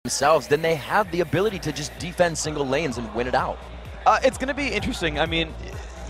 themselves, then they have the ability to just defend single lanes and win it out. It's going to be interesting. I mean,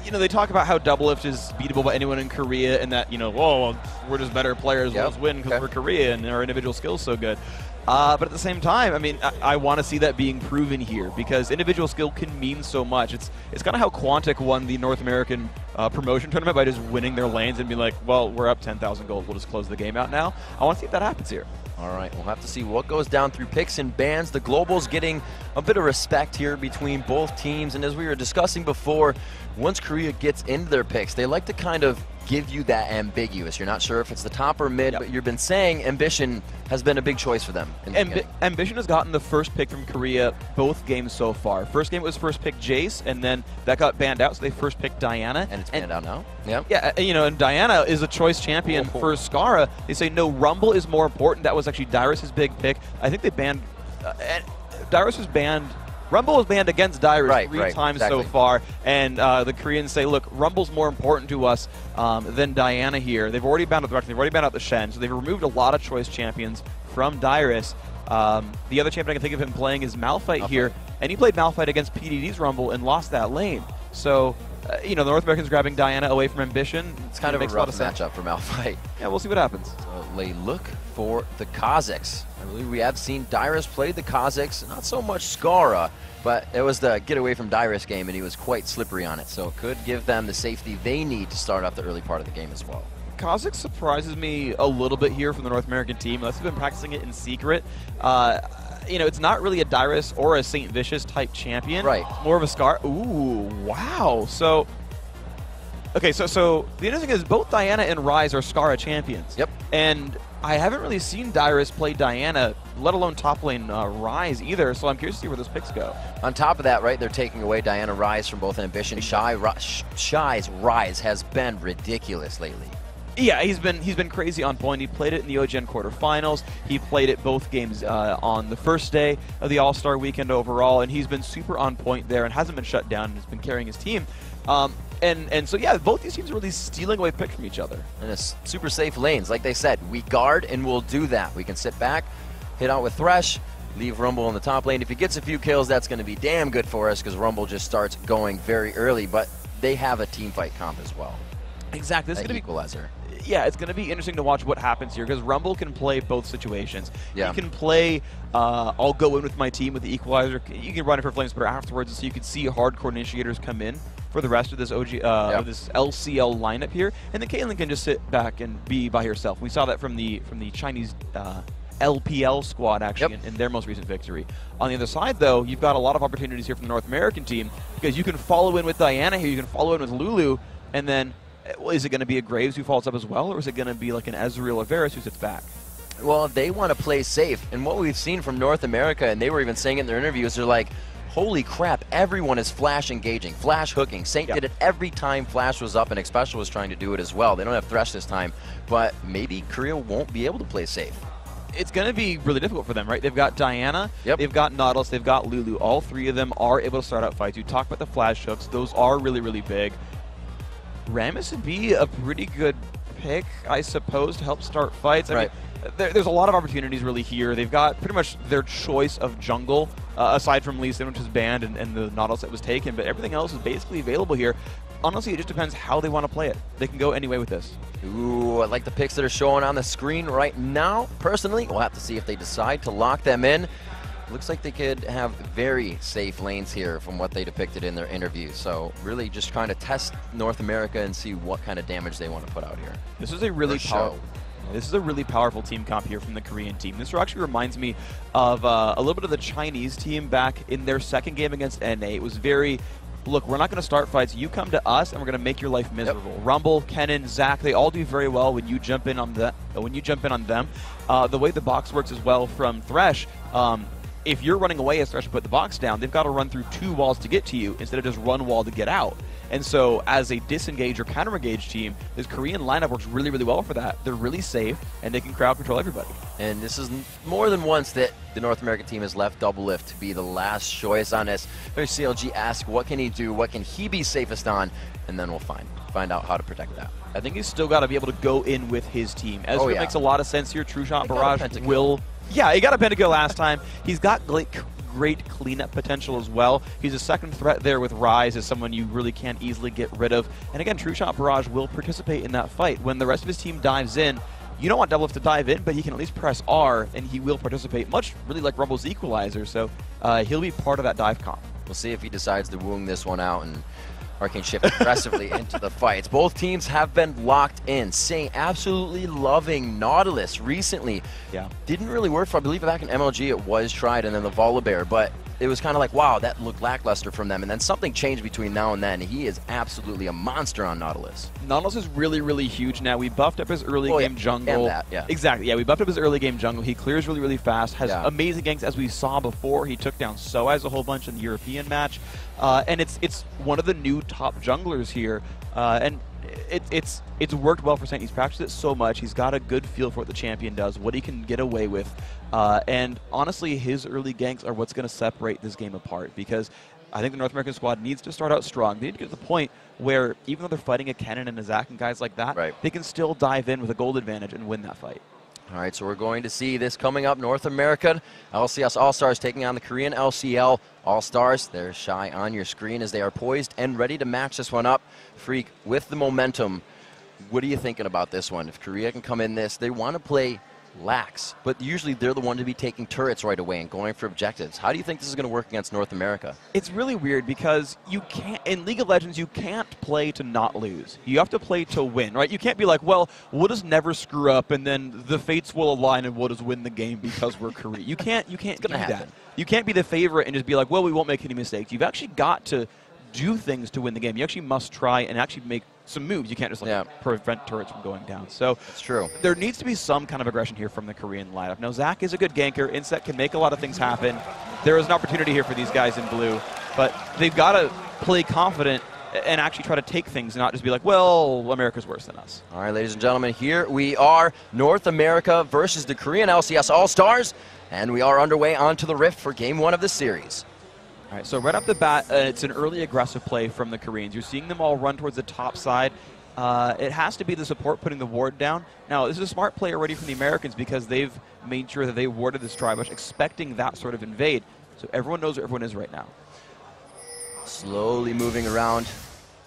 you know, they talk about how double lift is beatable by anyone in Korea and that, you know, whoa, we're just better players, we'll just win because we're Korea and our individual skills so good. But at the same time, I mean, I want to see that being proven here because individual skill can mean so much. It's kind of how Quantic won the North American promotion tournament by just winning their lanes and being like, well, we're up 10,000 gold, we'll just close the game out now. I want to see if that happens here. All right, we'll have to see what goes down through picks and bans. The Global's getting a bit of respect here between both teams, and as we were discussing before, once Korea gets into their picks, they like to kind of give you that ambiguous. You're not sure if it's the top or mid, but you've been saying Ambition has been a big choice for them. Ambition has gotten the first pick from Korea both games so far. First game was first pick Jace, and then that got banned out, so they first picked Diana. And it's banned out now? Yep. Yeah, you know, and Diana is a choice champion for Skara. They say, no, Rumble is more important. That was actually Dyrus' big pick. I think they banned... Dyrus was banned... Rumble was banned against Dyrus three times so far, and the Koreans say, look, Rumble's more important to us than Diana here. They've already banned out the Rex, they've already banned out the Shen, so they've removed a lot of choice champions from Dyrus. The other champion I can think of him playing is Malphite here, and he played Malphite against PDD's Rumble and lost that lane. So, you know, the North Americans grabbing Diana away from Ambition. It's kind of a rough matchup for Malphite. Yeah, we'll see what happens. So they look for the Kazakhs. I believe we have seen Dyrus play the Kazakhs, not so much Skara, but it was the get away from Dyrus game, and he was quite slippery on it. So it could give them the safety they need to start off the early part of the game as well. Kazakh surprises me a little bit here from the North American team, unless they've been practicing it in secret. You know, it's not really a Dyrus or a St. Vicious type champion. Right. It's more of a Scar. Ooh, wow. So, okay, so the interesting is both Diana and Ryze are Skara champions. Yep. And I haven't really seen Dyrus play Diana, let alone top lane Ryze either, so I'm curious to see where those picks go. On top of that, right, they're taking away Diana Ryze from both Ambition. Shy's Ryze has been ridiculous lately. Yeah, he's been crazy on point. He played it in the OGN quarterfinals. He played it both games on the first day of the All-Star weekend overall, and he's been super on point there and hasn't been shut down and has been carrying his team. And so, yeah, both these teams are really stealing away picks from each other. And it's super safe lanes. Like they said, we guard and we'll do that. We can sit back, hit out with Thresh, leave Rumble in the top lane. If he gets a few kills, that's going to be damn good for us because Rumble just starts going very early, but they have a team fight comp as well. Exactly. This is going to be equalizer. Yeah, it's going to be interesting to watch what happens here because Rumble can play both situations. Yeah. He can play, I'll go in with my team with the equalizer. You can run it for Flames, but afterwards, so you can see hardcore initiators come in for the rest of this this LCL lineup here, and then Caitlyn can just sit back and be by herself. We saw that from the Chinese LPL squad actually in their most recent victory. On the other side, though, you've got a lot of opportunities here from the North American team because you can follow in with Diana here, you can follow in with Lulu, and then is it going to be a Graves who follows up as well, or is it going to be like an Ezreal or Varus who sits back? Well, they want to play safe, and what we've seen from North America, and they were even saying in their interviews, they're like, holy crap, everyone is flash engaging, flash hooking. Saint did it every time Flash was up, and Xpecial was trying to do it as well. They don't have Thresh this time, but maybe Korea won't be able to play safe. It's going to be really difficult for them, right? They've got Diana, they've got Nautilus, they've got Lulu. All three of them are able to start out fights. You talk about the flash hooks. Those are really, really big. Rammus would be a pretty good pick, I suppose, to help start fights. I mean, there's a lot of opportunities really here. They've got pretty much their choice of jungle, aside from Lee Sin, which was banned, and the Nautilus that was taken, but everything else is basically available here. Honestly, it just depends how they want to play it. They can go any way with this. Ooh, I like the picks that are showing on the screen right now. Personally, we'll have to see if they decide to lock them in. Looks like they could have very safe lanes here from what they depicted in their interview. So really just trying to test North America and see what kind of damage they want to put out here. This is a really powerful team comp here from the Korean team. This actually reminds me of a little bit of the Chinese team back in their second game against NA. It was very, look, we're not going to start fights. You come to us, and we're going to make your life miserable. Rumble, Kennen, Zach, they all do very well when you jump in on them. The way the box works as well from Thresh, if you're running away as Thresh to put the box down, they've got to run through 2 walls to get to you instead of just one wall to get out. And so as a disengage or counter-engage team, this Korean lineup works really, really well for that. They're really safe, and they can crowd control everybody. And this is more than once that the North American team has left Double Lift to be the last choice on this. There's CLG ask, what can he do? What can he be safest on? And then we'll find out how to protect that. I think he's still got to be able to go in with his team. Ezra makes a lot of sense here. True Shot Barrage will Yeah, he got a Bendigo last time. He's got great cleanup potential as well. He's a second threat there with Rise as someone you really can't easily get rid of. And again, True Shot Barrage will participate in that fight. When the rest of his team dives in, you don't want Doublelift to dive in, but he can at least press R, and he will participate, much really like Rumble's Equalizer, so he'll be part of that dive comp. We'll see if he decides to wound this one out and Arcane shift aggressively into the fights. Both teams have been locked in. Saying absolutely loving Nautilus recently. Yeah. Didn't really work for, I believe back in MLG it was tried, and then the Volibear, but it was kind of like, wow, that looked lackluster from them, and then something changed between now and then. He is absolutely a monster on Nautilus. Nautilus is really, really huge now. We buffed up his early game jungle. And that, yeah. Exactly, yeah, we buffed up his early game jungle. He clears really, really fast, has amazing ganks, as we saw before. He took down Soaz a whole bunch in the European match, and it's one of the new top junglers here, and it's worked well for Saint. He's practiced it so much. He's got a good feel for what the champion does, what he can get away with, and honestly, his early ganks are what's going to separate this game apart, because I think the North American squad needs to start out strong. They need to get to the point where even though they're fighting a Kennen and a Zac and guys like that, they can still dive in with a gold advantage and win that fight. All right, so we're going to see this coming up. North American LCS All-Stars taking on the Korean LCL All-Stars. They're shy on your screen as they are poised and ready to match this one up. Freak, with the momentum, what are you thinking about this one? If Korea can come in this, they want to play lax, but usually they're the one to be taking turrets right away and going for objectives. How do you think this is going to work against North America? It's really weird because you can't, in League of Legends, you can't play to not lose. You have to play to win, right? You can't be like, well, we'll just never screw up and then the fates will align and we'll just win the game because we're Korea. You can't do that. You can't be the favorite and just be like, well, we won't make any mistakes. You've actually got to do things to win the game. You actually must try and actually make some moves. You can't just prevent turrets from going down. So that's true. There needs to be some kind of aggression here from the Korean lineup. Now, Zac is a good ganker. Insect can make a lot of things happen. There is an opportunity here for these guys in blue, but they've got to play confident and actually try to take things, not just be like, well, America's worse than us. All right, ladies and gentlemen, here we are, North America versus the Korean LCS All-Stars, and we are underway onto the Rift for Game 1 of the series. All right, so right off the bat, it's an early aggressive play from the Koreans. You're seeing them all run towards the top side. It has to be the support putting the ward down. Now, this is a smart play already from the Americans because they've made sure that they warded this Drybush, expecting that sort of invade. So everyone knows where everyone is right now. Slowly moving around.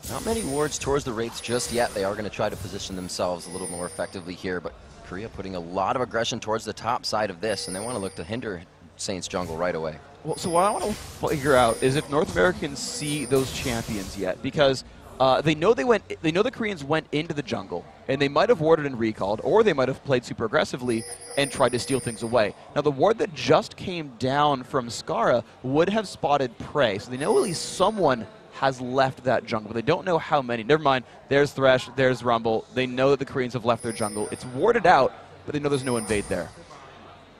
Not many wards towards the Wraiths just yet. They are going to try to position themselves a little more effectively here, but Korea putting a lot of aggression towards the top side of this, and they want to look to hinder Saints jungle right away. Well, so what I want to figure out is if North Americans see those champions yet, because they know the Koreans went into the jungle, and they might have warded and recalled, or they might have played super aggressively and tried to steal things away. Now, the ward that just came down from Skara would have spotted prey, so they know at least someone has left that jungle, but they don't know how many. Never mind, there's Thresh, there's Rumble. They know that the Koreans have left their jungle. It's warded out, but they know there's no invade there.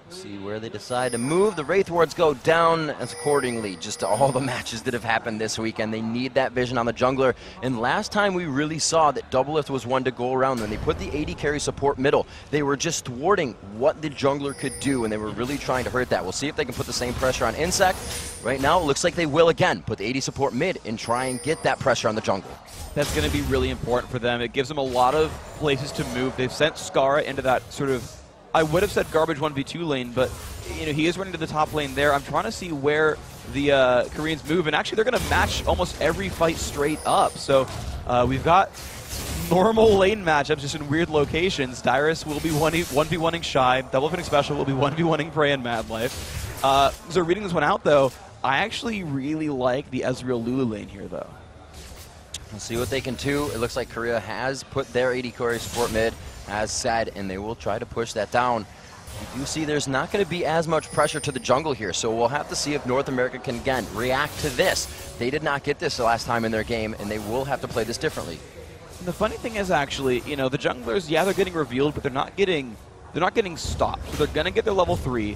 See where they decide to move. The Wraith wards go down as accordingly just to all the matches that have happened this weekend. They need that vision on the jungler. And last time we really saw that Doublelift was one to go around. When they put the AD carry support middle, they were just thwarting what the jungler could do, and they were really trying to hurt that. We'll see if they can put the same pressure on Insect. Right now, it looks like they will again put the AD support mid and try and get that pressure on the jungle. That's going to be really important for them. It gives them a lot of places to move. They've sent Skara into that sort of, I would have said garbage 1v2 lane, but he is running to the top lane there. I'm trying to see where the Koreans move, and actually they're going to match almost every fight straight up. So we've got normal lane matchups just in weird locations. Dyrus will be 1v1ing Shy. Double Finning Special will be 1v1ing Prey and Mad Life. So reading this one out, though, I actually really like the Ezreal Lulu lane here, though. We'll see what they can do. It looks like Korea has put their AD carry support mid, as said, and they will try to push that down. You do see there's not going to be as much pressure to the jungle here, so we'll have to see if North America can, again, react to this. They did not get this the last time in their game, and they will have to play this differently. And the funny thing is, actually, the junglers, yeah, they're getting revealed, but they're not getting stopped. So they're going to get their level 3.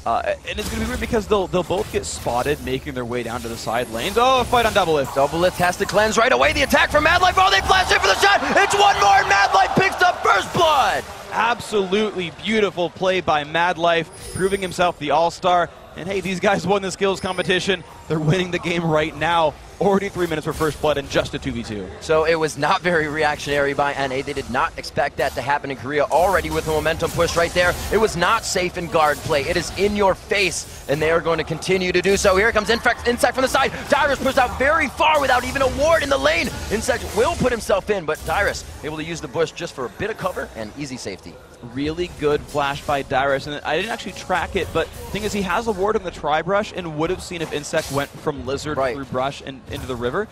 And it's going to be weird because they'll both get spotted making their way down to the side lanes. Oh, a fight on Doublelift. Doublelift has to cleanse right away. The attack from Mad Life. Oh, they flash in for the shot. It's one more, and Mad Life picks up first blood. Absolutely beautiful play by Mad Life, proving himself the all-star. And hey, these guys won the skills competition. They're winning the game right now. already 3 minutes for first blood and just a 2v2. So it was not very reactionary by NA. They did not expect that to happen in Korea already with the momentum push right there. It was not safe in guard play. It is in your face, and they are going to continue to do so. Here comes Insect from the side. Dyrus pushed out very far without even a ward in the lane. Insect will put himself in, but Dyrus able to use the bush just for a bit of cover and easy safety. Really good flash by Dyrus, and I didn't actually track it, but the thing is he has a ward in the tri-brush and would have seen if Insect went from Lizard through brush and into the river.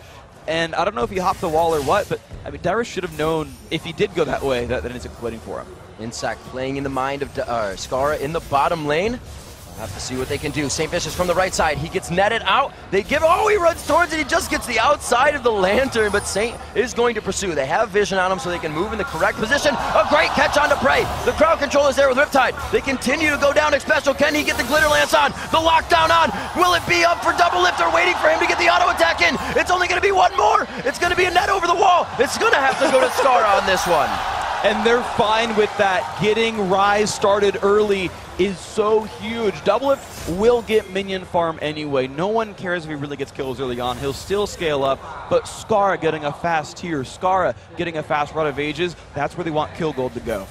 And I don't know if he hopped the wall or what, but I mean, Dyrus should have known if he did go that way that Insect was waiting for him. Insect playing in the mind of Skara in the bottom lane. We'll have to see what they can do. St. Vicious from the right side. He gets netted out. They give, oh, he runs towards it. He just gets the outside of the lantern, but Saint is going to pursue. They have vision on him so they can move in the correct position. A great catch on to Prey. The crowd control is there with Riptide. They continue to go down special. Can he get the glitter lance on? The lockdown on. Will it be up for double lift? They're waiting for him to get the auto attack in. It's only going to be one more. It's going to be a net over the wall. It's going to have to go to Skara on this one. And they're fine with that. Getting Rise started early is so huge. Doublelift will get minion farm anyway. No one cares if he really gets kills early on. He'll still scale up, but Skara getting a fast tier, Skara getting a fast run of ages, that's where they want kill gold to go.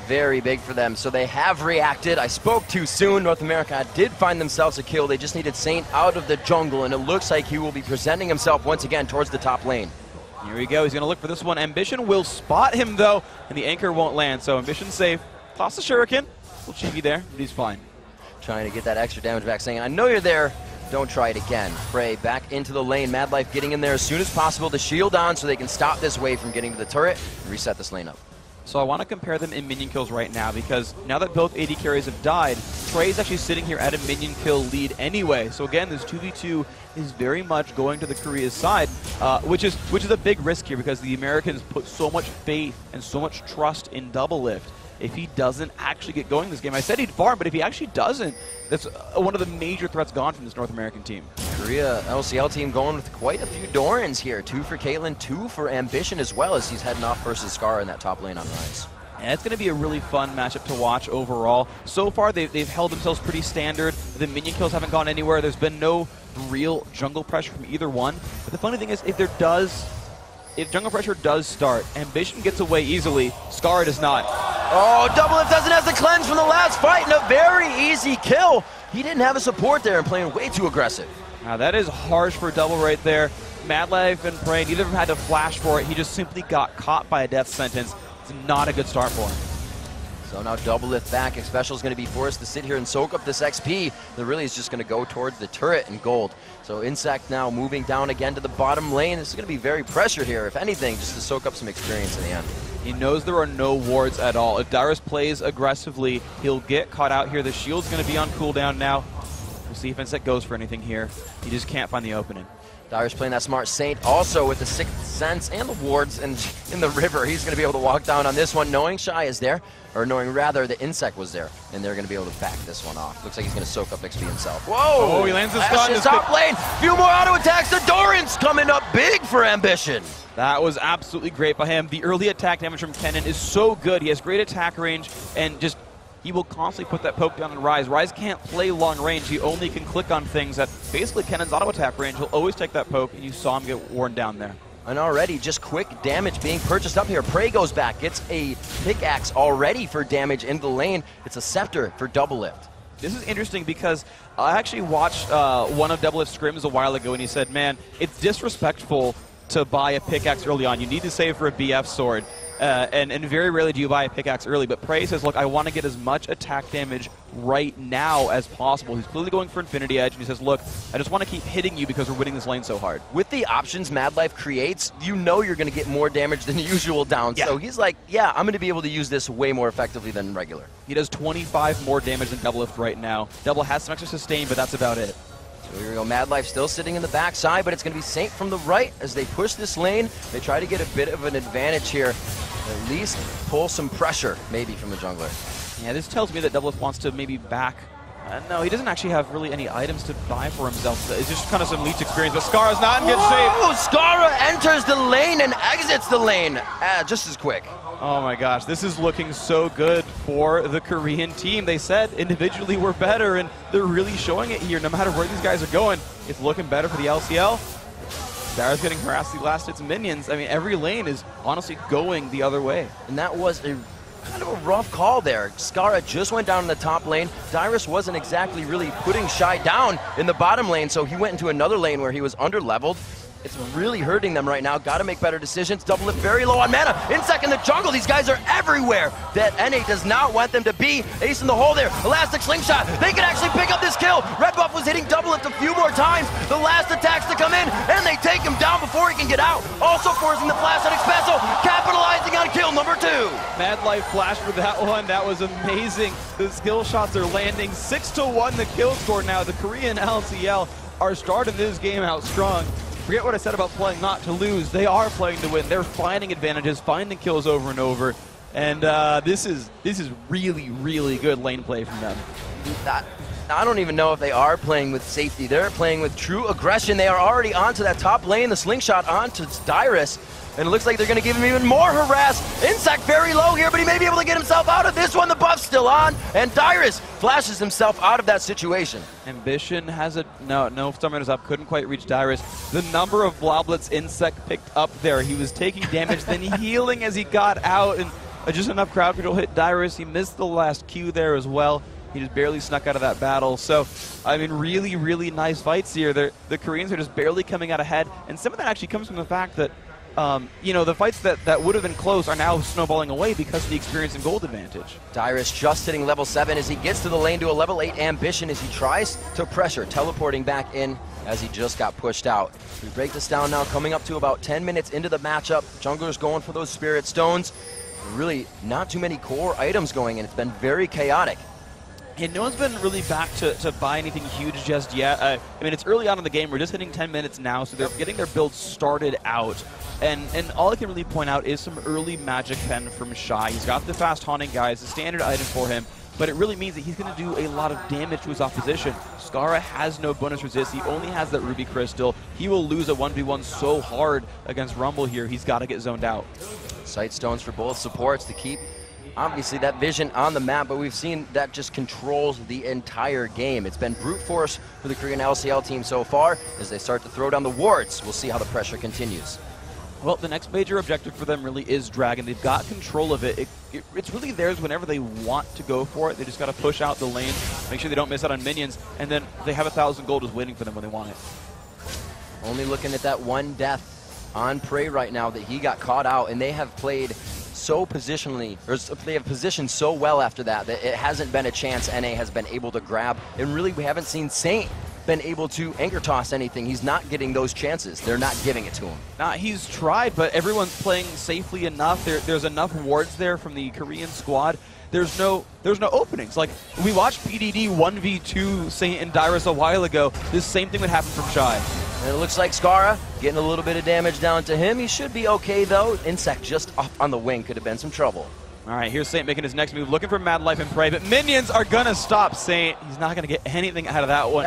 Very big for them, so they have reacted. I spoke too soon. North America did find themselves a kill. They just needed Saint out of the jungle, and it looks like he will be presenting himself once again towards the top lane. Here we go. He's going to look for this one. Ambition will spot him, though, and the anchor won't land. So Ambition's safe. Toss the shuriken. A little cheeky there, but he's fine. Trying to get that extra damage back, saying, I know you're there. Don't try it again. Frey back into the lane. Mad Life getting in there as soon as possible to shield on so they can stop this wave from getting to the turret and reset this lane up. So I want to compare them in minion kills right now because now that both AD carries have died, Trey's actually sitting here at a minion kill lead anyway. So again, this 2v2 is very much going to the Korea's side, which is a big risk here because the Americans put so much faith and so much trust in Doublelift. If he doesn't actually get going this game, I said he'd farm, but if he actually doesn't, that's one of the major threats gone from this North American team. Korea LCL team going with quite a few Dorans here. 2 for Caitlyn, 2 for Ambition as well as he's heading off versus Skara in that top lane on Rise. And it's going to be a really fun matchup to watch overall. So far, they've held themselves pretty standard. The minion kills haven't gone anywhere. There's been no real jungle pressure from either one. But the funny thing is, if jungle pressure does start, Ambition gets away easily, Skara does not. Oh, Doublelift doesn't have the cleanse from the last fight and a very easy kill. He didn't have a support there and playing way too aggressive. Now that is harsh for Double right there. Mad Life and Prey, neither of them had to flash for it. He just simply got caught by a death sentence. It's not a good start for him. So now Doublelift back. Xpecial is going to be forced to sit here and soak up this XP that really is just going to go towards the turret and gold. So Insect now moving down again to the bottom lane. This is going to be very pressured here, if anything, just to soak up some experience in the end. He knows there are no wards at all. If Dyrus plays aggressively, he'll get caught out here. The shield's going to be on cooldown now. We'll see if Insect goes for anything here. He just can't find the opening. Dyrus playing that smart. Saint also with the Sixth Sense and the wards in the river. He's going to be able to walk down on this one, knowing Shy is there, or knowing rather the Insect was there, and they're going to be able to back this one off. Looks like he's going to soak up XP himself. Whoa! Oh, he lands the stun. Top lane. Few more auto attacks. The Doran's coming up big for Ambition. That was absolutely great by him. The early attack damage from Kennen is so good. He has great attack range, and just he will constantly put that poke down on Rise. Rise can't play long range. He only can click on things at basically Kennen's auto attack range. He'll always take that poke, and you saw him get worn down there. And already just quick damage being purchased up here. Prey goes back, gets a pickaxe already for damage in the lane. It's a scepter for Doublelift. This is interesting because I actually watched one of Doublelift's scrims a while ago, and he said, man, it's disrespectful to buy a pickaxe early on. You need to save for a BF sword. And very rarely do you buy a pickaxe early, but Prey says, look, I want to get as much attack damage right now as possible. He's clearly going for Infinity Edge, and he says, look, I just want to keep hitting you because we're winning this lane so hard. With the options Mad Life creates, you know you're going to get more damage than usual down. Yeah. So he's like, yeah, I'm going to be able to use this way more effectively than regular. He does 25 more damage than Doublelift right now. Double has some extra sustain, but that's about it. So here we go, Mad Life still sitting in the backside, but it's going to be Saint from the right as they push this lane. They try to get a bit of an advantage here. At least pull some pressure, maybe, from the jungler. Yeah, this tells me that Doublelift wants to maybe back. No, he doesn't actually have really any items to buy for himself. It's just kind of some leech experience, but Skara's not in good shape. Oh, Skara enters the lane and exits the lane just as quick. Oh my gosh, this is looking so good for the Korean team. They said individually we're better, and they're really showing it here. No matter where these guys are going, it's looking better for the LCL. Darius getting harassed the last hits minions. I mean, every lane is honestly going the other way. And that was a kind of a rough call there. Skara just went down in the top lane. Dyrus wasn't exactly really putting Shy down in the bottom lane, so he went into another lane where he was under-leveled. It's really hurting them right now. Got to make better decisions. Double it very low on mana. Insec in the jungle. These guys are everywhere. That NA does not want them to be. Ace in the hole there. Elastic slingshot. They can actually pick up this kill. Red Buff was hitting double it a few more times. The last attacks to come in, and they take him down before he can get out. Also forcing the flash on Expresso. Capitalizing on kill number 2. Mad Life flash for that one. That was amazing. The skill shots are landing. 6-1 the kill score now. The Korean LCL are starting this game out strong. Forget what I said about playing not to lose. They are playing to win. They're finding advantages, finding kills over and over. And this is really, really good lane play from them. I don't even know if they are playing with safety. They're playing with true aggression. They are already onto that top lane. The slingshot onto Dyrus. And it looks like they're going to give him even more harass. Insec very low here, but he may be able to get himself out of this one. The buff's still on, and Dyrus flashes himself out of that situation. Ambition has a... No, summoners up. Couldn't quite reach Dyrus. The number of bloblets Insec picked up there. He was taking damage, then healing as he got out, and just enough crowd control hit Dyrus. He missed the last Q there as well. He just barely snuck out of that battle. So, I mean, really, really nice fights here. The Koreans are just barely coming out ahead, and some of that actually comes from the fact that you know, the fights that would have been close are now snowballing away because of the experience and gold advantage. Dyrus just hitting level 7 as he gets to the lane to a level 8 Ambition as he tries to pressure, teleporting back in as he just got pushed out. We break this down now, coming up to about 10 minutes into the matchup. Junglers going for those Spirit Stones. Really not too many core items going in. It's been very chaotic. And no one's been really back to buy anything huge just yet. I mean, it's early on in the game. We're just hitting 10 minutes now, so they're getting their build started out. And all I can really point out is some early Magic Pen from Shy. He's got the fast haunting guys, a standard item for him, but it really means that he's going to do a lot of damage to his opposition. Skara has no bonus resist. He only has that Ruby Crystal. He will lose a 1v1 so hard against Rumble here. He's got to get zoned out. Sight stones for both supports to keep obviously that vision on the map, but we've seen that just controls the entire game. It's been brute force for the Korean LCL team so far. As they start to throw down the wards, we'll see how the pressure continues. Well, the next major objective for them really is Dragon. They've got control of it. It's really theirs whenever they want to go for it. They just got to push out the lane, make sure they don't miss out on minions, and then they have 1,000 gold just waiting for them when they want it. Only looking at that one death on Prey right now that he got caught out, and they have played so positionally, or they have positioned so well after that it hasn't been a chance NA has been able to grab, and really we haven't seen Saint been able to anchor toss anything. He's not getting those chances. They're not giving it to him. He's tried, but everyone's playing safely enough. There's enough wards there from the Korean squad. There's no openings. Like, we watched PDD 1v2 Saint and Dyrus a while ago. This same thing would happen from Shy. And it looks like Skara getting a little bit of damage down to him. He should be okay, though. Insec just off on the wing could have been some trouble. All right, here's Saint making his next move, looking for Mad Life and Prey, but minions are going to stop Saint. He's not going to get anything out of that one.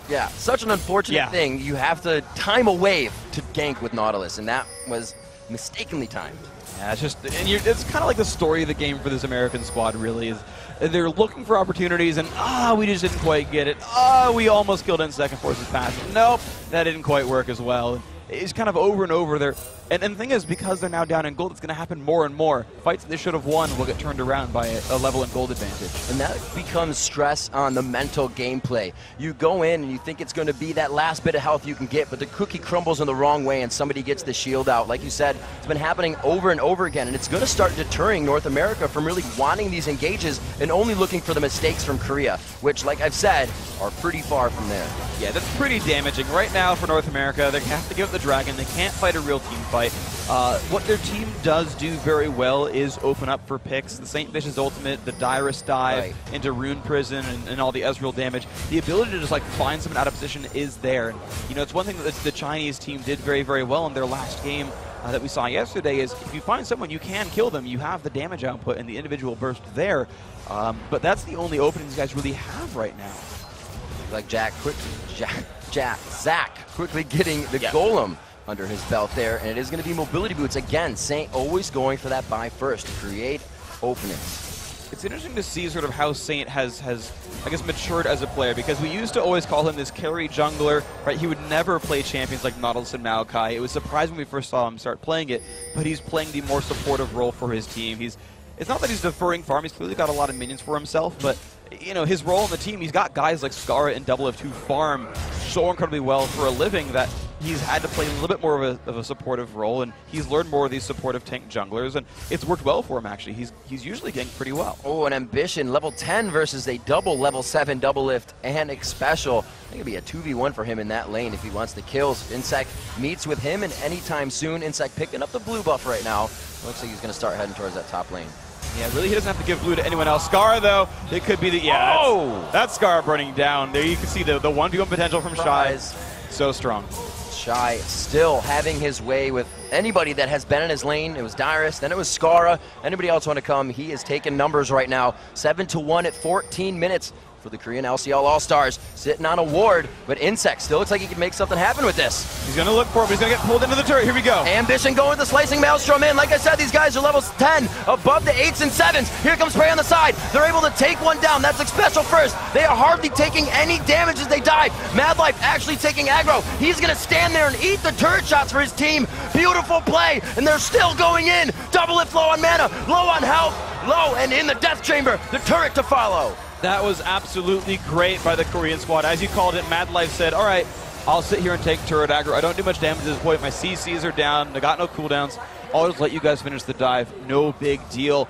Yeah, such an unfortunate thing. You have to time a wave to gank with Nautilus, and that was mistakenly timed. Yeah, it's just, and it's kind of like the story of the game for this American squad, really. Is they're looking for opportunities, and we just didn't quite get it. We almost killed in second forces pass. Nope, that didn't quite work as well. It's kind of over and over there. And the thing is, because they're now down in gold, it's going to happen more and more. Fights they should have won will get turned around by a level in gold advantage. And that becomes stress on the mental gameplay. You go in and you think it's going to be that last bit of health you can get, but the cookie crumbles in the wrong way and somebody gets the shield out. Like you said, it's been happening over and over again, and it's going to start deterring North America from really wanting these engages and only looking for the mistakes from Korea, which, like I've said, are pretty far from there. Yeah, that's pretty damaging. Right now for North America, they have to give up the Dragon. They can't fight a real team fight. What their team does do very well is open up for picks. The Saint Vicious ultimate, the Dyrus dive into Rune Prison, and all the Ezreal damage. The ability to just like find someone out of position is there. And, you know, it's one thing that the Chinese team did very, very well in their last game that we saw yesterday is if you find someone, you can kill them. You have the damage output and the individual burst there. But that's the only opening these guys really have right now. Like Zach quickly getting the golem under his belt there, and it is going to be mobility boots again. Saint always going for that buy first to create openings. it's interesting to see sort of how Saint has I guess matured as a player, because we used to always call him this carry jungler, right? He would never play champions like Nautilus and Maokai. It was surprising when we first saw him start playing it, but he's playing the more supportive role for his team. It's not that he's deferring farm, he's clearly got a lot of minions for himself, but you know, his role on the team, he's got guys like Skara and Double F2 farm so incredibly well for a living that he's had to play a little bit more of a supportive role, and he's learned more of these supportive tank junglers, and it's worked well for him, actually. He's usually getting pretty well. Oh, an Ambition, level 10 versus a double level 7 double lift and special. I think it'd be a 2v1 for him in that lane if he wants the kills. Insec meets with him, and anytime soon, Insec picking up the blue buff right now. Looks like he's going to start heading towards that top lane. Yeah, really, he doesn't have to give blue to anyone else. Skara, though, it could be the... Yeah, oh! That's Skara burning down. There you can see the 1v1 potential from Shy. So strong. Shy still having his way with anybody that has been in his lane. It was Dyrus, then it was Skara. Anybody else want to come? He is taking numbers right now. 7-1 at 14 minutes for the Korean LCL All-Stars. Sitting on a ward, but Insect still looks like he can make something happen with this. He's going to look for it, but he's going to get pulled into the turret. Here we go. Ambition going with the Slicing Maelstrom in. Like I said, these guys are levels 10, above the 8s and 7s. Here comes Prey on the side. They're able to take one down. That's like special first. They are hardly taking any damage as they die. Madlife actually taking aggro. He's going to stand there and eat the turret shots for his team. Beautiful play, and they're still going in. Double it, low on mana, low on health, low, and in the death chamber, the turret to follow. That was absolutely great by the Korean squad. As you called it, Madlife said, all right, I'll sit here and take turret aggro. I don't do much damage at this point. My CCs are down. I got no cooldowns. I'll just let you guys finish the dive. No big deal.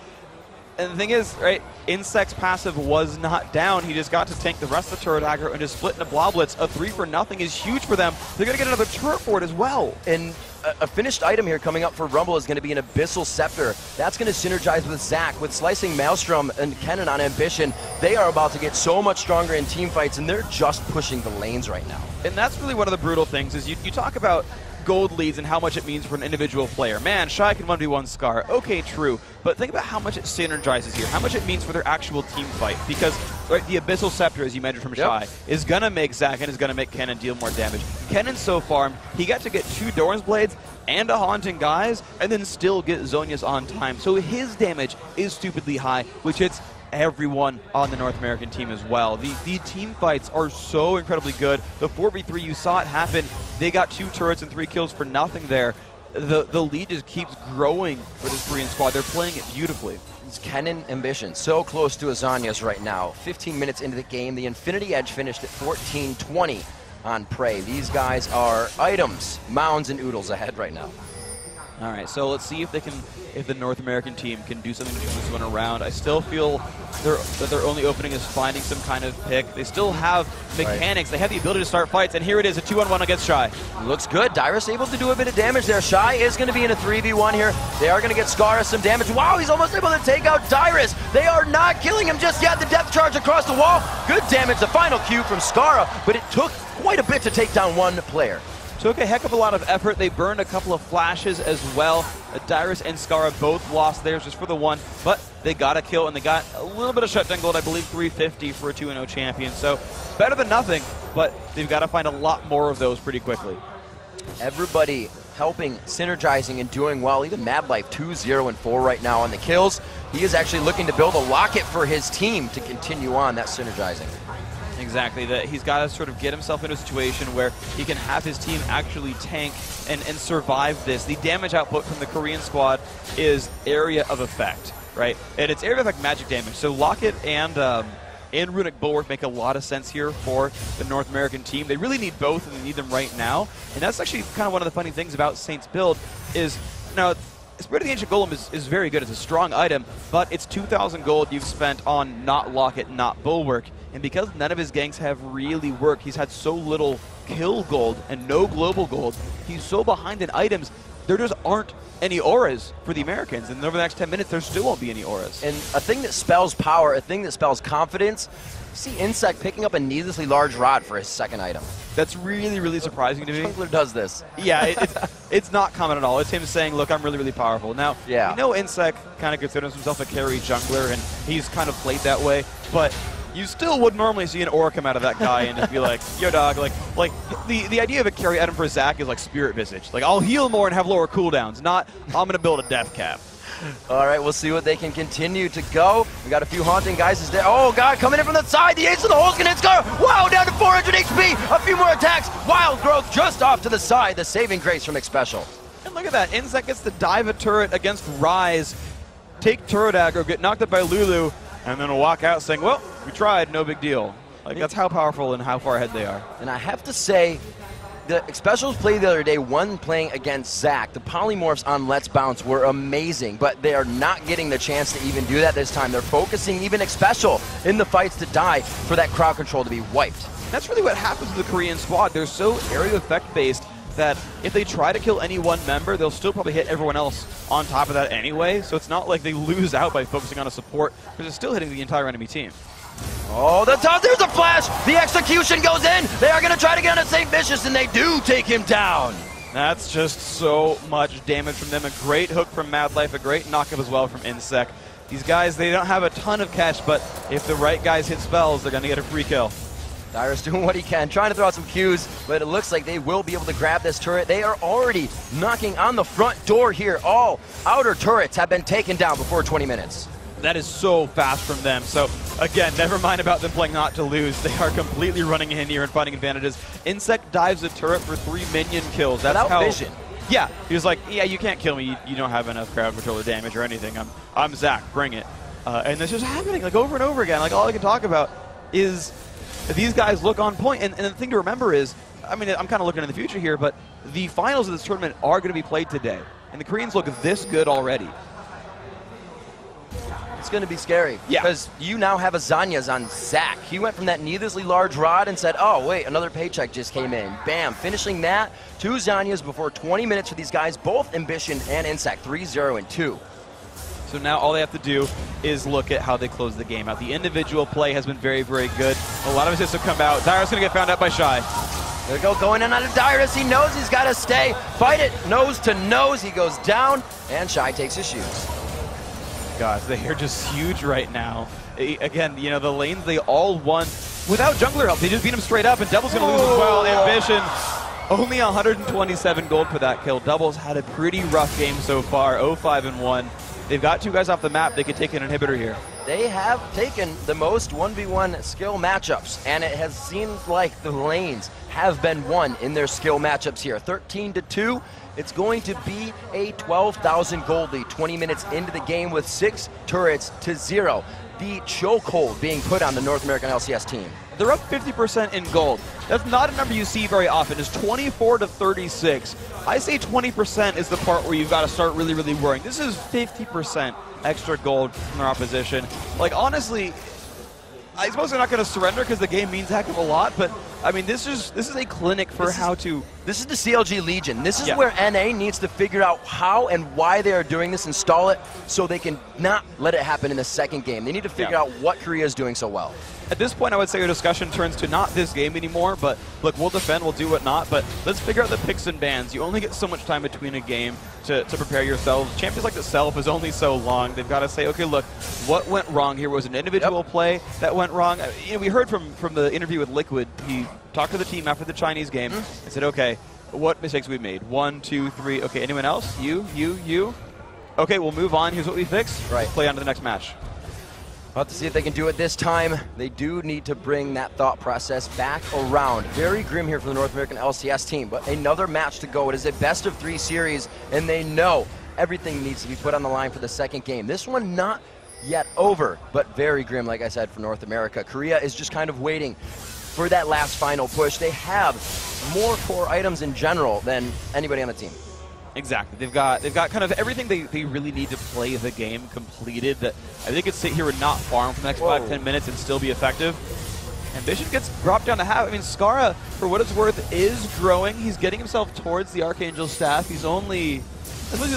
And the thing is, right, Insect's passive was not down. He just got to tank the rest of the turret aggro and just split into Bloblets. A 3-for-0 is huge for them. They're going to get another turret for it as well. And a finished item here coming up for Rumble is going to be an Abyssal Scepter. That's going to synergize with Zac, with Slicing Maelstrom and Kennen on Ambition. They are about to get so much stronger in team fights, and they're just pushing the lanes right now. And that's really one of the brutal things is you talk about gold leads and how much it means for an individual player. Man, Shy can 1v1 Scar. Okay, true. But think about how much it synergizes here, how much it means for their actual team fight. Because right, the Abyssal Scepter, as you mentioned from Shy, is going to make Zac and is going to make Kennen deal more damage. Kennen so farmed, he got to get 2 Doran's Blades and a Haunting Guise, and then still get Zonius on time. So his damage is stupidly high, which hits everyone on the North American team as well. The team fights are so incredibly good. The 4v3, you saw it happen. They got 2 turrets and 3 kills for nothing there. The lead just keeps growing for this Korean squad. They're playing it beautifully. It's Kennen Ambition, so close to Azania's right now. 15 minutes into the game, the Infinity Edge finished at 14-20 on Prey. These guys are items, mounds, and oodles ahead right now. All right, so let's see if the North American team can do something to move this one around. I still feel that their only opening is finding some kind of pick. They still have mechanics. Right. They have the ability to start fights, and here it is, a 2-on-1 against Shy. Looks good. Dyrus able to do a bit of damage there. Shy is going to be in a 3v1 here. They are going to get Skara some damage. Wow, he's almost able to take out Dyrus. They are not killing him just yet. The depth charge across the wall. Good damage, the final Q from Skara, but it took quite a bit to take down one player. Took a heck of a lot of effort. They burned a couple of flashes as well. Dyrus and Skara both lost theirs just for the one, but they got a kill and they got a little bit of shutdown gold, I believe 350 for a 2-0 champion. So better than nothing, but they've got to find a lot more of those pretty quickly. Everybody helping, synergizing, and doing well. Even Madlife 2-0-4 right now on the kills. He is actually looking to build a locket for his team to continue on that synergizing. Exactly, that he's got to sort of get himself into a situation where he can have his team actually tank and survive this. The damage output from the Korean squad is area of effect, right? And it's area of effect magic damage. So Locket and Runic Bulwark make a lot of sense here for the North American team. They really need both, and they need them right now. And that's actually kind of one of the funny things about Saint's build is, now, Spirit of the Ancient Golem is very good. It's a strong item, but it's 2,000 gold you've spent on not Locket, not Bulwark. And because none of his ganks have really worked, he's had so little kill gold and no global gold, he's so behind in items, there just aren't any auras for the Americans. And over the next 10 minutes, there still won't be any auras. And a thing that spells power, a thing that spells confidence, you see Insect picking up a needlessly large rod for his second item. That's really, really surprising to me. Jungler does this. Yeah, it's not common at all. It's him saying, look, I'm really, really powerful. Now, yeah. We know Insect kind of considers himself a carry jungler, and he's kind of played that way, but you still would normally see an aura come out of that guy and just be like, yo dog, like the idea of a carry item for Zac is like Spirit Visage. Like, I'll heal more and have lower cooldowns, not I'm going to build a death cap. All right, we'll see what they can continue to go. We got a few haunting guys. Is there? Oh, God, coming in from the side. The ace of the hole's going to hit Scar. Wow, down to 400 HP. A few more attacks. Wild Growth just off to the side. The saving grace from McSpecial. And look at that. Insect gets to dive a turret against Rise, take turret aggro, get knocked up by Lulu, and then walk out saying, well, we tried, no big deal. Like, that's how powerful and how far ahead they are. And I have to say, the Specials played the other day, one playing against Zach. The polymorphs on Let's Bounce were amazing, but they are not getting the chance to even do that this time. They're focusing even Special in the fights to die for that crowd control to be wiped. That's really what happens with the Korean squad. They're so area effect based that if they try to kill any one member, they'll still probably hit everyone else on top of that anyway. So it's not like they lose out by focusing on a support, because it's still hitting the entire enemy team. Oh, there's a flash! The execution goes in! They are going to try to get on St. Vicious, and they do take him down! That's just so much damage from them. A great hook from Mad Life, a great knockup as well from Insect. These guys, they don't have a ton of catch, but if the right guys hit spells, they're going to get a free kill. Dyrus doing what he can, trying to throw out some Qs, but it looks like they will be able to grab this turret. They are already knocking on the front door here. All outer turrets have been taken down before 20 minutes. That is so fast from them. So, again, never mind about them playing not to lose. They are completely running in here and finding advantages. Insect dives a turret for 3 minion kills. That's without how, vision. Yeah, he was like, yeah, you can't kill me. You don't have enough crowd controller damage or anything. I'm Zach, bring it. And this is happening like over and over again. Like, all I can talk about is these guys look on point. And the thing to remember is, I mean, I'm kind of looking in the future here, but the finals of this tournament are going to be played today. And the Koreans look this good already. It's going to be scary. Yeah. Because you now have a Zanyas on Zach. He went from that needlessly large rod and said, oh, wait, another paycheck just came in. Bam. Finishing that. 2 Zanyas before 20 minutes for these guys, both Ambition and Insect. 3-0 and 2. So now all they have to do is look at how they close the game out. The individual play has been very, very good. A lot of assists have come out. Dyrus going to get found out by Shy. There we go, going in on a Dyrus. He knows he's got to stay. Fight it, nose to nose. He goes down, and Shy takes his shoes. Guys, they are just huge right now. Again, you know, the lanes, they all won without jungler help. They just beat him straight up, and Devil's going to lose as well. Ambition, only 127 gold for that kill. Devil's had a pretty rough game so far, 0-5-1. They've got 2 guys off the map. They could take an inhibitor here. They have taken the most 1v1 skill matchups, and it has seemed like the lanes have been won in their skill matchups here. 13-2. It's going to be a 12,000 gold lead 20 minutes into the game with 6 turrets to 0. The chokehold being put on the North American LCS team. They're up 50% in gold. That's not a number you see very often. It's 24-36. I say 20% is the part where you've got to start really, really worrying. This is 50% extra gold from their opposition. Like, honestly, I suppose they're not going to surrender because the game means a heck of a lot, but I mean, this is a clinic for how to... This is the CLG Legion. This is where NA needs to figure out how and why they are doing this, install it, so they can not let it happen in the second game. They need to figure out what Korea is doing so well. At this point, I would say our discussion turns to not this game anymore, but look, we'll defend, we'll do whatnot, but let's figure out the picks and bans. You only get so much time between a game to prepare yourselves. Champions like itself is only so long. They've got to say, okay, look, what went wrong here? Was an individual play that went wrong? You know, we heard from the interview with Liquid. He talked to the team after the Chinese game and said, okay, what mistakes we made? 1, 2, 3. Okay, anyone else? You. Okay, we'll move on. Here's what we fixed. Right. Play on to the next match. We'll have to see if they can do it this time. They do need to bring that thought process back around. Very grim here for the North American LCS team, but another match to go. It is a best-of-3 series, and they know everything needs to be put on the line for the second game. This one not yet over, but very grim, like I said, for North America. Korea is just kind of waiting for that last final push. They have more core items in general than anybody on the team. Exactly. They've got kind of everything they really need to play the game completed. That I think could sit here and not farm for the next 5-10 minutes and still be effective. Ambition gets dropped down to half. I mean, Skara, for what it's worth, is growing. He's getting himself towards the Archangel staff. He's only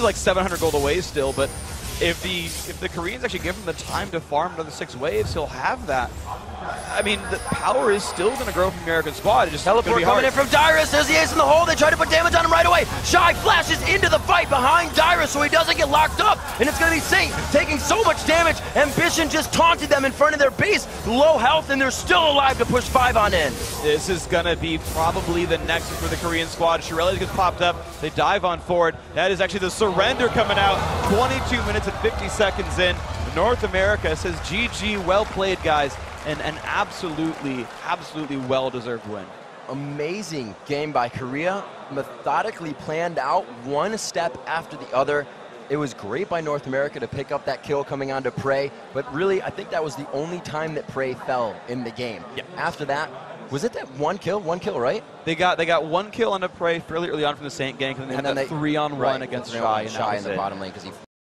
like 700 gold away still, but if the Koreans actually give him the time to farm another 6 waves, he'll have that. I mean, the power is still going to grow from the American squad. It just Teleport coming in from Dyrus. There's the ace in the hole. They try to put damage on him right away. Shy flashes into the fight behind Dyrus so he doesn't get locked up. And it's going to be Saint taking so much damage. Ambition just taunted them in front of their base. Low health, and they're still alive to push 5 on in. This is going to be probably the next for the Korean squad. Shirelli gets popped up. They dive on forward. That is actually the surrender coming out. 22 minutes and 50 seconds in. North America says GG, well played, guys. And an absolutely well-deserved win. Amazing game by Korea. Methodically planned out, one step after the other. It was great by North America to pick up that kill coming onto Prey, but really, I think that was the only time that Prey fell in the game. Yep. After that, was it that one kill, right? They got one kill on the Prey fairly early on from the Saint gank, and then they had that 3-on-1 against Shy in the bottom lane because he